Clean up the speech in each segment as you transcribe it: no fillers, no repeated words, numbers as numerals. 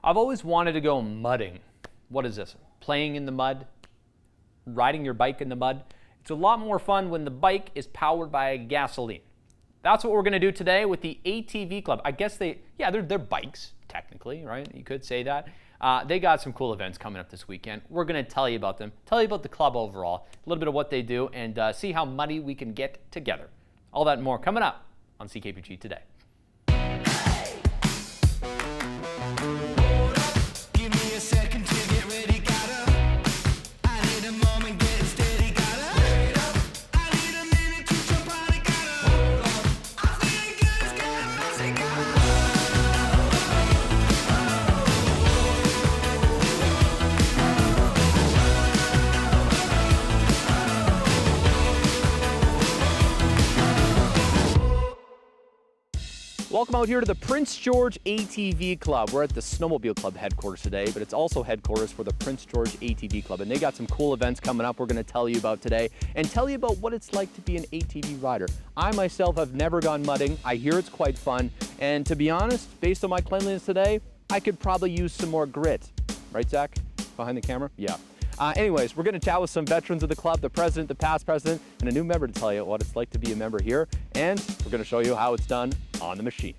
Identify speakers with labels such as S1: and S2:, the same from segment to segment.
S1: I've always wanted to go mudding. What is this? Playing in the mud? Riding your bike in the mud? It's a lot more fun when the bike is powered by gasoline. That's what we're going to do today with the ATV Club. I guess they're bikes, technically, right? You could say that. They got some cool events coming up this weekend. We're going to tell you about them, tell you about the club overall, a little bit of what they do, and see how muddy we can get together. All that and more coming up on CKPG Today. Welcome out here to the Prince George ATV Club. We're at the Snowmobile Club headquarters today, but it's also headquarters for the Prince George ATV Club. And they got some cool events coming up we're going to tell you about today and tell you about what it's like to be an ATV rider. I myself have never gone mudding. I hear it's quite fun. And to be honest, based on my cleanliness today, I could probably use some more grit. Right, Zach? Behind the camera? Yeah. Anyways, we're going to chat with some veterans of the club, the president, the past president, and a new member to tell you what it's like to be a member here. And we're going to show you how it's done on the machine.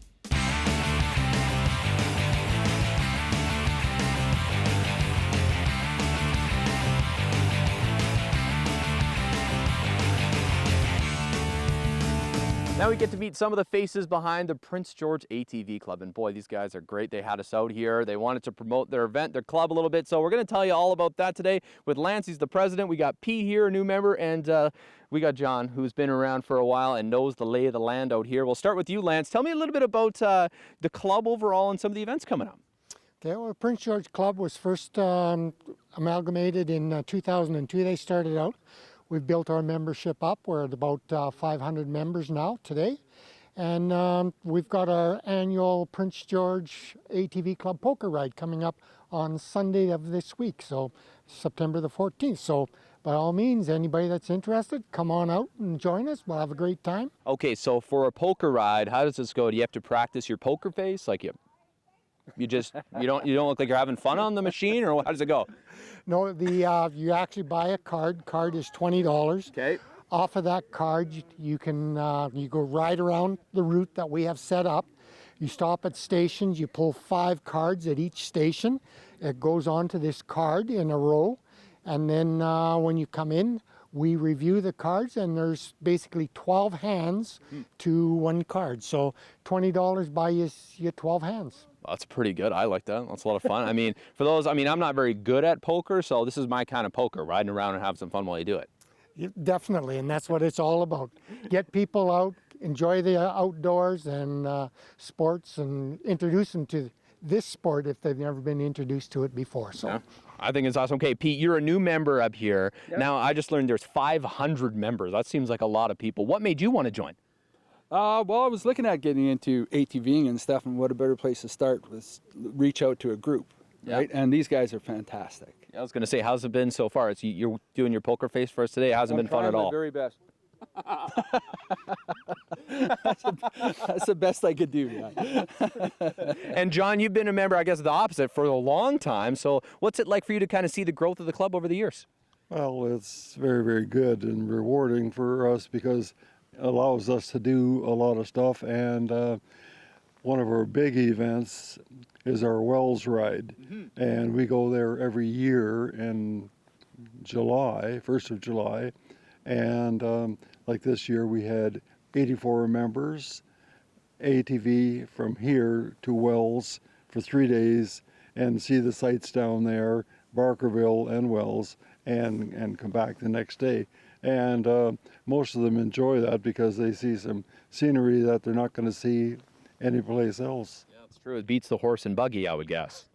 S1: Now we get to meet some of the faces behind the Prince George ATV Club. And boy, these guys are great. They had us out here. They wanted to promote their event, their club a little bit. So we're going to tell you all about that today with Lance. He's the president. We got Pete here, a new member. And we got John, who's been around for a while and knows the lay of the land out here. We'll start with you, Lance. Tell me a little bit about the club overall and some of the events coming up.
S2: Okay, well, Prince George Club was first amalgamated in 2002. They started out. We've built our membership up. We're at about 500 members now today. And we've got our annual Prince George ATV Club poker ride coming up on Sunday of this week, so September the 14th. So by all means, anybody that's interested, come on out and join us. We'll have a great time.
S1: Okay, so for a poker ride, how does this go? Do you have to practice your poker face? Like you don't look like you're having fun on the machine, or how does it go?
S2: No, you actually buy a card. Card is $20.
S1: Okay.
S2: Off of that card, you can you go right around the route that we have set up. You stop at stations. You pull 5 cards at each station. It goes onto this card in a row, and then when you come in, we review the cards, and there's basically 12 hands to one card. So $20 buys you 12 hands.
S1: That's pretty good. I like that. That's a lot of fun. I mean, I'm not very good at poker, so this is my kind of poker, riding around and having some fun while you do it.
S2: Definitely, and that's what it's all about. Get people out, enjoy the outdoors and sports, and introduce them to this sport if they've never been introduced to it before. So.
S1: Yeah. I think it's awesome. Okay, Pete, you're a new member up here. Yep. Now, I just learned there's 500 members. That seems like a lot of people. What made you want to join?
S3: Well, I was looking at getting into ATVing and stuff, and what a better place to start was reach out to a group, right? And these guys are fantastic.
S1: Yeah, I was going to say, how's it been so far? You're doing your poker face for us today. It hasn't been fun at all.
S3: I'm trying my very best. That's the best I could do. Yeah.
S1: And John, you've been a member, I guess, the opposite, for a long time. So what's it like for you to kind of see the growth of the club over the years?
S4: Well, it's very, very good and rewarding for us because it allows us to do a lot of stuff. And one of our big events is our Wells Ride. Mm-hmm. And we go there every year in July, 1st of July. And like this year, we had 84 members, ATV from here to Wells for 3 days and see the sights down there, Barkerville and Wells, and come back the next day. And most of them enjoy that because they see some scenery that they're not going to see anyplace else.
S1: Yeah, it's true. It beats the horse and buggy, I would guess.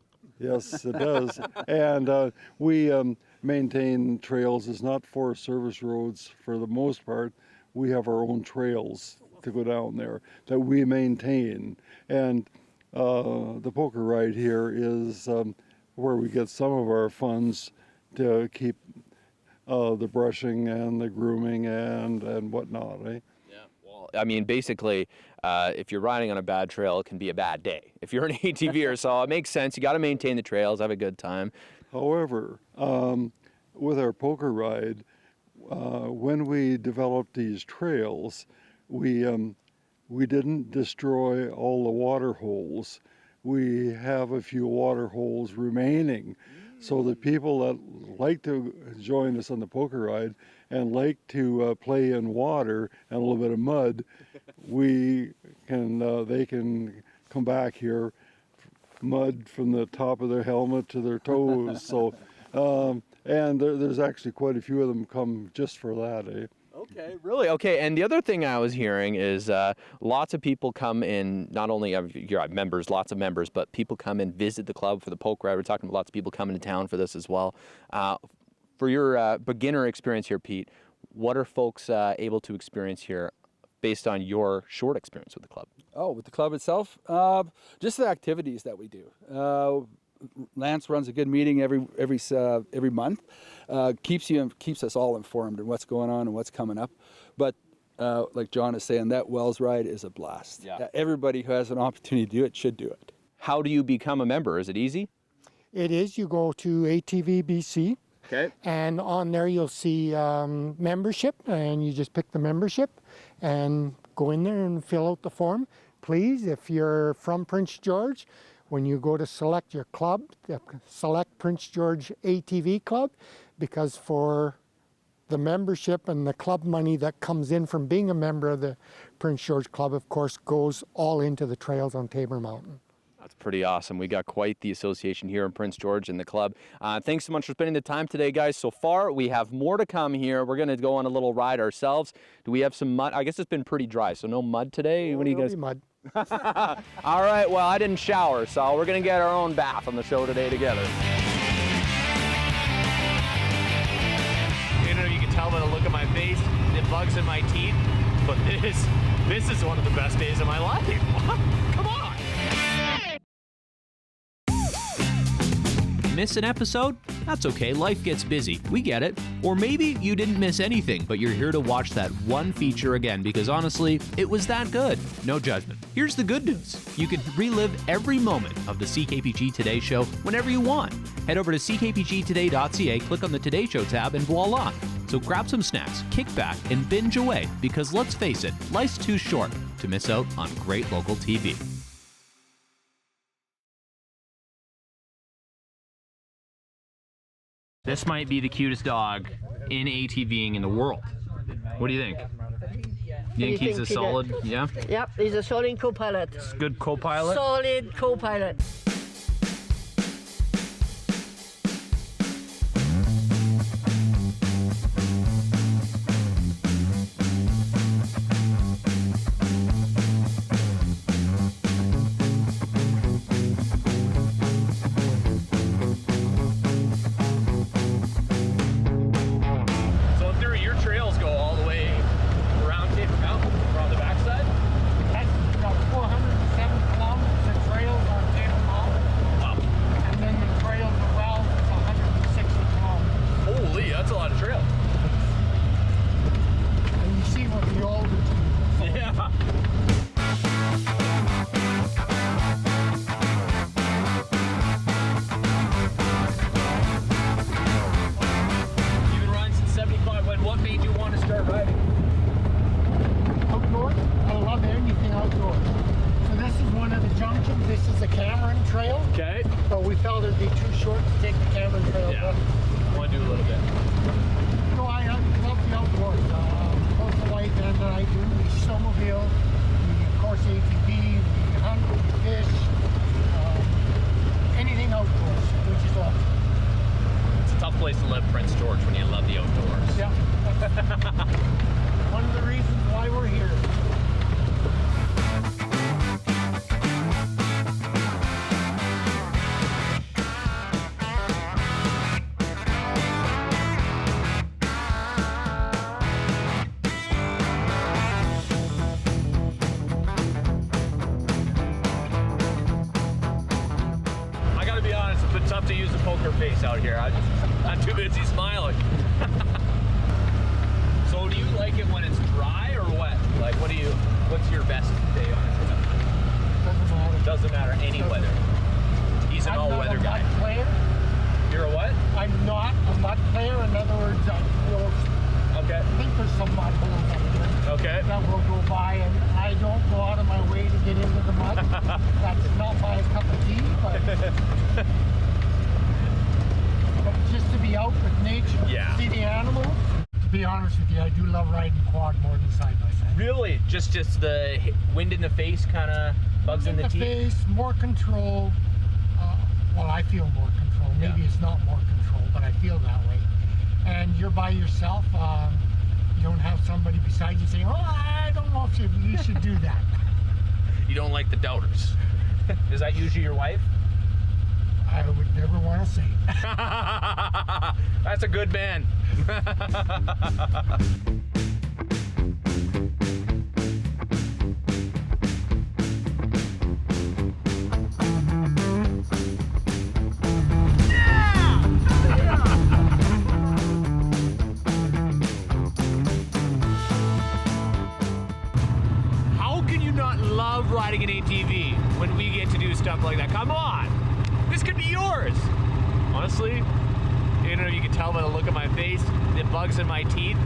S4: Yes, it does. And we maintain trails. It's not Forest Service roads for the most part. We have our own trails to go down there that we maintain. And the poker ride here is where we get some of our funds to keep the brushing and the grooming and whatnot, eh?
S1: I mean, basically, if you're riding on a bad trail, it can be a bad day. If you're an ATVer, so it makes sense. You got to maintain the trails, have a good time.
S4: However, with our poker ride, when we developed these trails, we didn't destroy all the water holes. We have a few water holes remaining. So the people that like to join us on the poker ride and like to play in water and a little bit of mud, they can come back here, mud from the top of their helmet to their toes. So, and there's actually quite a few of them come just for that, eh?
S1: Okay, really? Okay, and the other thing I was hearing is lots of people come in, not only your members, lots of members, but people come and visit the club for the poker ride. We're talking about lots of people coming to town for this as well. For your beginner experience here, Pete, what are folks able to experience here based on your short experience with the club?
S3: Oh, with the club itself, just the activities that we do. Lance runs a good meeting every month. Keeps us all informed on what's going on and what's coming up. But like John is saying, that Wells ride is a blast.
S1: Yeah.
S3: Everybody who has an opportunity to do it should do it.
S1: How do you become a member? Is it easy?
S2: It is. You go to ATV BC.
S1: Okay.
S2: And on there you'll see membership, and you just pick the membership and go in there and fill out the form. Please, if you're from Prince George, when you go to select your club, select Prince George ATV Club, because for the membership and the club money that comes in from being a member of the Prince George Club, of course, goes all into the trails on Tabor Mountain.
S1: That's pretty awesome. We got quite the association here in Prince George in the club. Thanks so much for spending the time today, guys. So far, we have more to come here. We're going to go on a little ride ourselves. Do we have some mud? I guess it's been pretty dry, so no mud today? What do you guys?
S2: Mud.
S1: All right, well, I didn't shower, so we're going to get our own bath on the show today together.
S5: I don't know if you can tell by the look of my face, the bugs in my teeth, but this is one of the best days of my life. Come on.
S6: Miss an episode? That's okay, life gets busy. We get it. Or maybe you didn't miss anything, but you're here to watch that one feature again because honestly, it was that good. No judgment. Here's the good news. You can relive every moment of the CKPG Today Show whenever you want. Head over to ckpgtoday.ca, click on the Today Show tab, and voila. So grab some snacks, kick back, and binge away because let's face it, life's too short to miss out on great local TV.
S1: This might be the cutest dog in ATVing in the world. What do you think? You think he's a solid, yeah?
S7: Yep, he's a solid co-pilot.
S1: Good co-pilot?
S7: Solid co-pilot.
S5: So in theory, your trails go all the way around Tabor Mountain, around the backside?
S2: That's about 407 kilometers of trails on Tabor Mountain.
S5: Wow.
S2: And then the trails of Wells is 160 kilometers.
S5: Holy, that's a lot of trail.
S2: And you see what the old
S5: Yeah. You've been riding since 75. What made you want to start riding?
S2: outdoors. I love anything outdoors. So this is one of the junctions. This is the Cameron Trail,
S5: Okay.
S2: but we felt it'd be too short to take the Cameron Trail.
S5: Yeah. I want to do a little bit.
S2: But, no, I love the outdoors. Both the wife and I do. We snowmobile, we of course ATV, we hunt, we fish, anything outdoors, which is awesome.
S5: It's a tough place to live, Prince George, when you love the outdoors.
S2: Yeah. One of the reasons why we're here.
S5: I gotta be honest, it's been tough to use a poker face out here. I'm too busy smiling. So
S1: So do you like it when it's dry or wet? Like what's your best day on it?
S2: Doesn't matter.
S1: Doesn't matter any weather. He's an all-weather guy.
S2: I'm not a mud player.
S1: You're a what?
S2: I'm not a mud player. In other words,
S1: Okay.
S2: I think there's some mud holes out there
S1: Okay.
S2: that will go by, and I don't go out of my way to get into the mud. That's not my cup of tea, but just to be out with nature,
S1: Yeah.
S2: see the animals. To be honest with you, I do love riding quad more than side by side.
S1: Really? Just the wind in the face kind of bugs in the teeth?
S2: face, more control. Well, I feel more control. Maybe it's not more control, but I feel that way. And you're by yourself. You don't have somebody beside you saying, "Oh, I don't know if you should do that."
S1: You don't like the doubters. Is that usually your wife?
S2: I would never want to say.
S1: That's a good man. How can you not love riding an ATV when we get to do stuff like that? Come on. This could be yours. Honestly, I don't know if you can tell by the look of my face, the bugs in my teeth,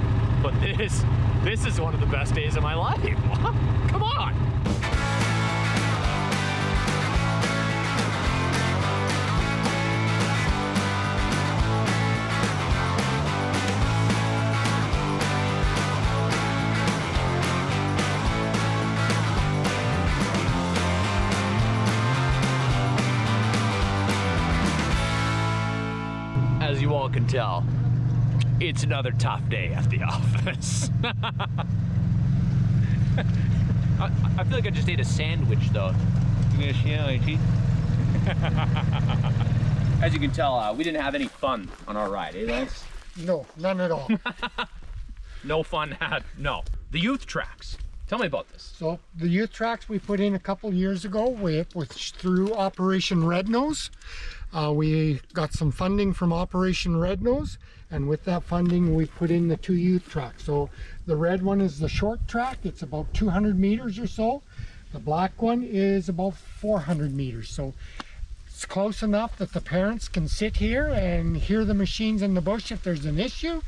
S1: but this is one of the best days of my life. Come on. As you all can tell, it's another tough day at the office. I feel like I just ate a sandwich though. As you can tell, we didn't have any fun on our ride, eh, Lance?
S2: No, none at all.
S1: No fun had, no. The youth tracks. Tell me about this.
S2: So the youth tracks we put in a couple years ago through Operation Red Nose. We got some funding from Operation Red Nose, and with that funding we put in the 2 youth tracks. So the red one is the short track, it's about 200 meters or so. The black one is about 400 meters. So it's close enough that the parents can sit here and hear the machines in the bush if there's an issue,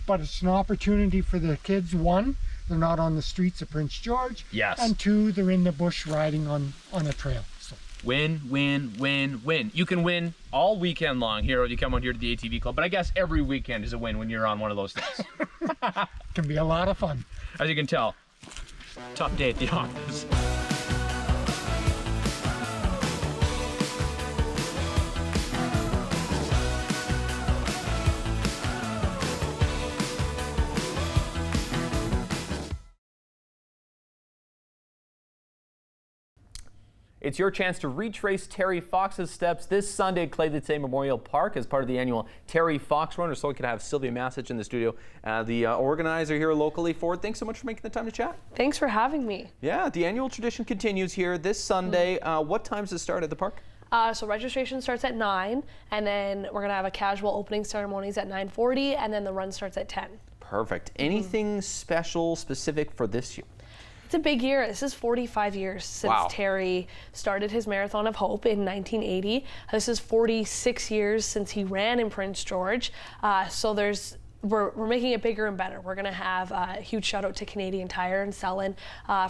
S2: but it's an opportunity for the kids. One, they're not on the streets of Prince George.
S1: Yes.
S2: And 2, they're in the bush riding on a trail. So
S1: Win, win, win, win. You can win all weekend long here when you come on here to the ATV Club, but I guess every weekend is a win when you're on one of those days.
S2: can be a lot of fun.
S1: As you can tell, tough day at the office. It's your chance to retrace Terry Fox's steps this Sunday at Clay Memorial Park as part of the annual Terry Fox Run. Or so we could have Sylvia Massich in the studio, the organizer here locally. Ford, thanks so much for making the time to chat.
S8: Thanks for having me.
S1: Yeah, the annual tradition continues here this Sunday. What time does it start at the park?
S8: So registration starts at 9, and then we're gonna have a casual opening ceremonies at 9:40, and then the run starts at 10.
S1: Perfect. Anything special, specific for this year?
S8: It's a big year. This is 45 years since Terry started his Marathon of Hope in 1980. This is 46 years since he ran in Prince George. So we're making it bigger and better. We're gonna have a huge shout out to Canadian Tire and Sellon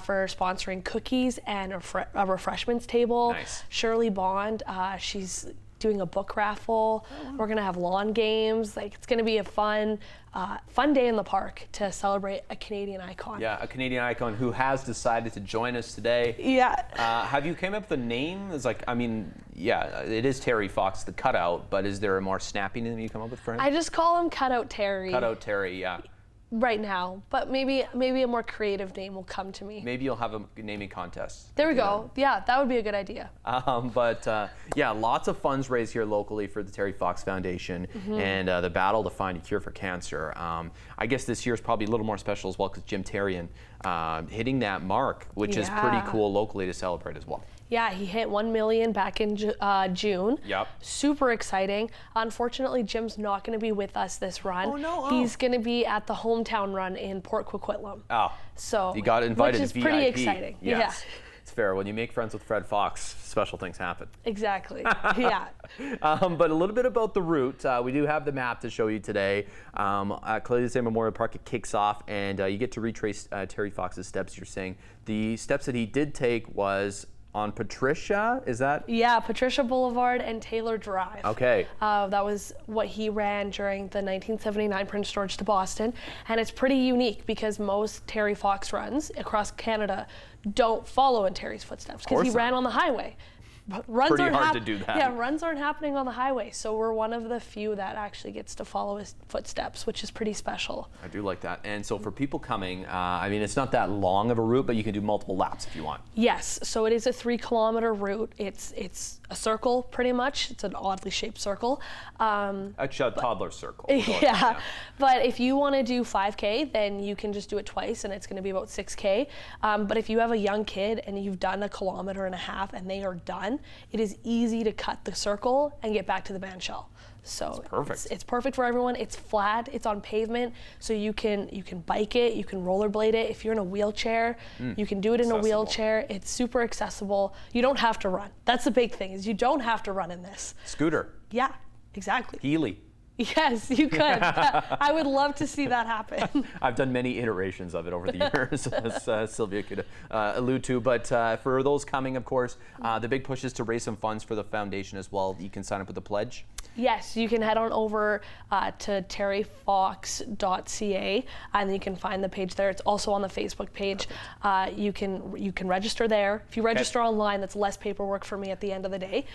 S8: for sponsoring cookies and a refreshments table.
S1: Nice.
S8: Shirley Bond, she's doing a book raffle. We're gonna have lawn games. Like, it's gonna be a fun day in the park to celebrate a Canadian icon.
S1: Yeah, a Canadian icon who has decided to join us today.
S8: Yeah.
S1: Have you came up with a name? It's like, I mean, yeah, it is Terry Fox, the cutout, but is there a more snappy name you come up with for him?
S8: I just call him Cutout Terry.
S1: Cutout Terry, yeah.
S8: Right now, but maybe a more creative name will come to me.
S1: Maybe you'll have a naming contest.
S8: There we go. Yeah, that would be a good idea.
S1: Yeah, lots of funds raised here locally for the Terry Fox Foundation and the battle to find a cure for cancer. I guess this year is probably a little more special as well because Jim Terrian hitting that mark, which is pretty cool locally to celebrate as well.
S8: Yeah, he hit 1 million back in June.
S1: Yep.
S8: Super exciting. Unfortunately, Jim's not going to be with us this run.
S1: Oh, no.
S8: He's going to be at the hometown run in Port Coquitlam.
S1: Oh.
S8: So
S1: You got invited
S8: which is
S1: to VIP.
S8: pretty exciting.
S1: Yes.
S8: Yeah.
S1: It's fair. When you make friends with Fred Fox, special things happen.
S8: Exactly. Yeah.
S1: But a little bit about the route. We do have the map to show you today. At Clay State Memorial Park, it kicks off, and you get to retrace Terry Fox's steps. You're saying the steps that he did take was on Patricia. Is that?
S8: Yeah, Patricia Boulevard and Taylor Drive.
S1: Okay.
S8: That was what he ran during the 1979 Prince George to Boston, and it's pretty unique because most Terry Fox runs across Canada don't follow in Terry's footsteps because he ran on the highway. But runs
S1: Pretty
S8: aren't
S1: hard to do that.
S8: Yeah, runs aren't happening on the highway, so we're one of the few that actually gets to follow his footsteps, which is pretty special.
S1: I do like that. And so for people coming, I mean, it's not that long of a route, but you can do multiple laps if you want.
S8: Yes, so it is a 3-kilometer route. It's a circle, pretty much. It's an oddly shaped circle.
S1: A toddler circle.
S8: Yeah, but if you want to do 5K, then you can just do it twice, and it's going to be about 6K. But if you have a young kid and you've done 1.5 kilometers and they are done, it is easy to cut the circle and get back to the band shell. So
S1: perfect.
S8: It's perfect for everyone. It's flat, it's on pavement, so you can bike it, you can rollerblade it. If you're in a wheelchair, you can do it in a wheelchair. It's super accessible. You don't have to run. That's the big thing, is you don't have to run in this.
S1: Scooter.
S8: Yeah, exactly.
S1: Healy.
S8: Yes, you could. I would love to see that happen.
S1: I've done many iterations of it over the years, as Sylvia could allude to. But for those coming, of course, the big push is to raise some funds for the foundation as well. You can sign up with the pledge.
S8: Yes, you can head on over to terryfox.ca, and you can find the page there. It's also on the Facebook page. You can register there. If you register online, that's less paperwork for me at the end of the day.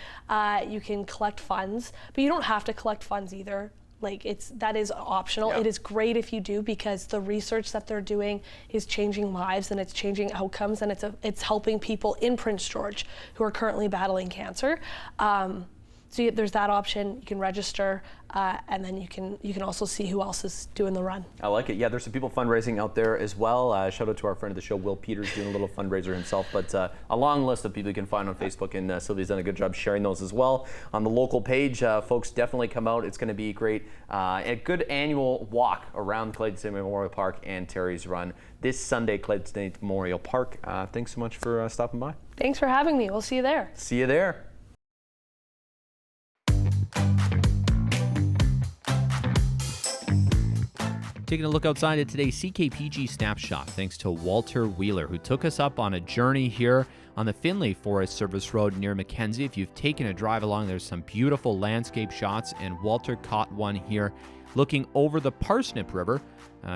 S8: You can collect funds, but you don't have to collect funds either. Like that is optional.
S1: Yeah.
S8: It is great if you do, because the research that they're doing is changing lives and it's changing outcomes, and it's helping people in Prince George who are currently battling cancer. So there's that option. You can register, and then you can also see who else is doing the run.
S1: I like it. Yeah, there's some people fundraising out there as well. Shout out to our friend of the show, Will Peters, doing a little fundraiser himself. But a long list of people you can find on Facebook, and Sylvia's done a good job sharing those as well on the local page. Folks, definitely come out. It's going to be great. A good annual walk around Clayton State Memorial Park and Terry's Run this Sunday, Clayton State Memorial Park. Thanks so much for stopping by.
S8: Thanks for having me. We'll see you there.
S1: See you there.
S6: Taking a look outside at today's CKPG Snapshot, thanks to Walter Wheeler, who took us up on a journey here on the Finley Forest Service Road near Mackenzie. If you've taken a drive along, there's some beautiful landscape shots, and Walter caught one here looking over the Parsnip River,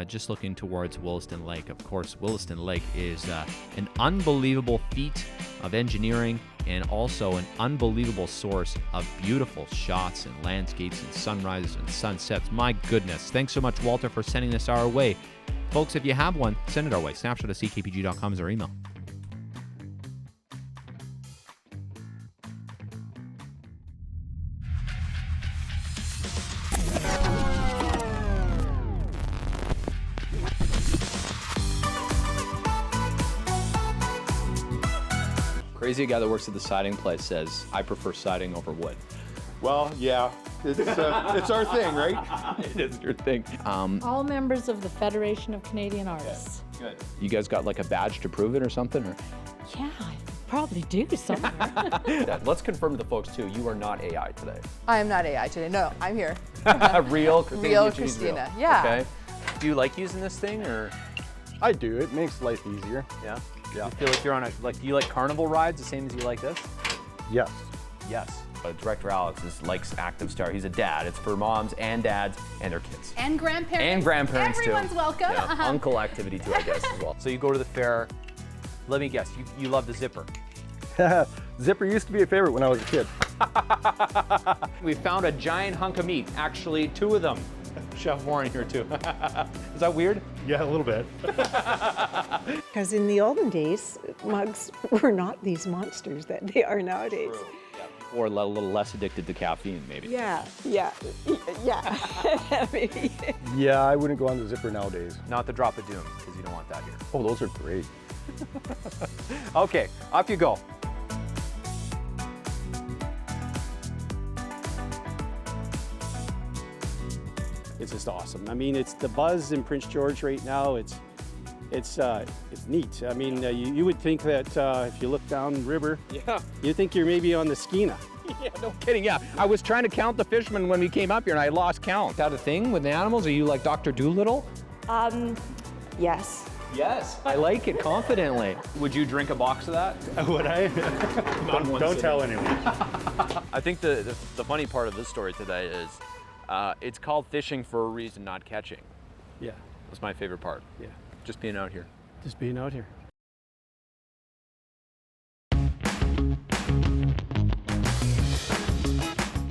S6: just looking towards Williston Lake. Of course, Williston Lake is an unbelievable feat of engineering and also an unbelievable source of beautiful shots and landscapes and sunrises and sunsets. My goodness. Thanks so much, Walter, for sending this our way. Folks, if you have one, send it our way. Snapshot at ckpg.com is our email.
S1: Crazy guy that works at the siding place says, I prefer siding over wood.
S9: Well, yeah, it's our thing, right?
S1: It is your thing.
S10: All members of the Federation of Canadian Artists.
S1: Good. You guys got like a badge to prove it or something? Or?
S10: Yeah, I probably do somewhere.
S1: Let's confirm to the folks too, you are not AI today.
S11: I am not AI today. No, I'm here.
S1: Real
S11: Real Christina.
S1: Real.
S11: Yeah.
S1: Okay. Do you like using this thing, or?
S9: I do. It makes life easier.
S1: Yeah.
S9: Yeah.
S1: You feel like you're on do you like carnival rides the same as you like this?
S9: Yes.
S1: Yes. Director Alex likes Active Star. He's a dad. It's for moms and dads and their kids.
S11: And grandparents.
S1: And grandparents
S11: Everyone's
S1: too.
S11: welcome.
S1: Yeah. Uncle activity too, I guess, as well. So you go to the fair. Let me guess, you love the zipper.
S9: Zipper used to be a favorite when I was a kid.
S1: We found a giant hunk of meat. Actually, 2 of them. Chef Warren here too. Is that weird?
S9: Yeah, a little bit.
S12: Because in the olden days, mugs were not these monsters that they are nowadays.
S1: True. Yeah. Or a little less addicted to caffeine, maybe.
S12: Yeah. Maybe.
S9: Yeah, I wouldn't go on the zipper nowadays.
S1: Not the drop of doom, because you don't want that here.
S9: Oh, those are great.
S1: Okay, off you go.
S13: just awesome. I mean, it's the buzz in Prince George right now. It's neat. I mean, you would think that if you look down river, you think you're maybe on the Skeena.
S1: Yeah, no kidding. Yeah, I was trying to count the fishermen when we came up here, and I lost count. Is that a thing with the animals? Are you like Dr. Doolittle?
S14: Yes.
S1: Yes. I like it confidently. Would you drink a box of that?
S13: Would I? Don't tell anyone.
S1: I think the funny part of this story today is it's called fishing for a reason, not catching.
S13: Yeah.
S1: That's my favorite part.
S13: Yeah.
S1: Just being out here.
S13: Just being out here.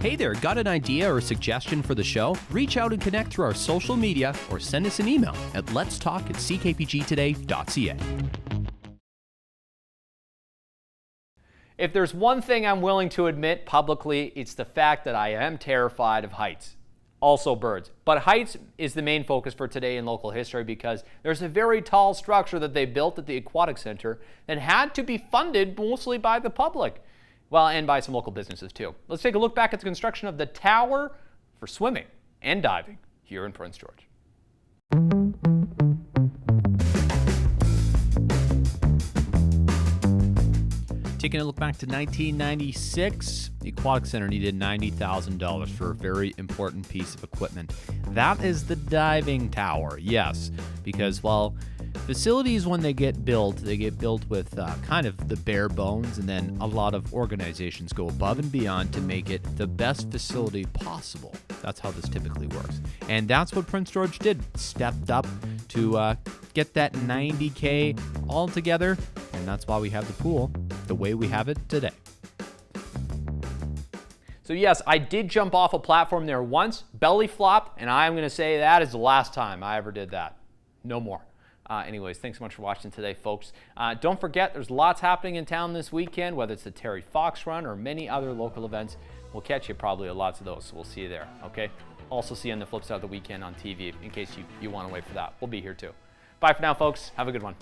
S6: Hey there, got an idea or suggestion for the show? Reach out and connect through our social media or send us an email at letstalk@ckpgtoday.ca.
S1: If there's one thing I'm willing to admit publicly, it's the fact that I am terrified of heights. Also birds. But heights is the main focus for today in local history because there's a very tall structure that they built at the Aquatic Center that had to be funded mostly by the public. Well, and by some local businesses too. Let's take a look back at the construction of the tower for swimming and diving here in Prince George.
S6: Taking a look back to 1996, the Aquatic Center needed $90,000 for a very important piece of equipment. That is the diving tower, yes, because, well, facilities, when they get built with kind of the bare bones, and then a lot of organizations go above and beyond to make it the best facility possible. That's how this typically works. And that's what Prince George did, stepped up to get that $90K all together, and that's why we have the pool the way we have it today.
S1: So yes, I did jump off a platform there once, belly flop, and I'm going to say that is the last time I ever did that. No more. Anyways, thanks so much for watching today, folks. Don't forget, there's lots happening in town this weekend, whether it's the Terry Fox Run or many other local events. We'll catch you probably at lots of those, so we'll see you there, okay? Also see you on the flip side of the weekend on TV in case you want to wait for that. We'll be here too. Bye for now, folks. Have a good one.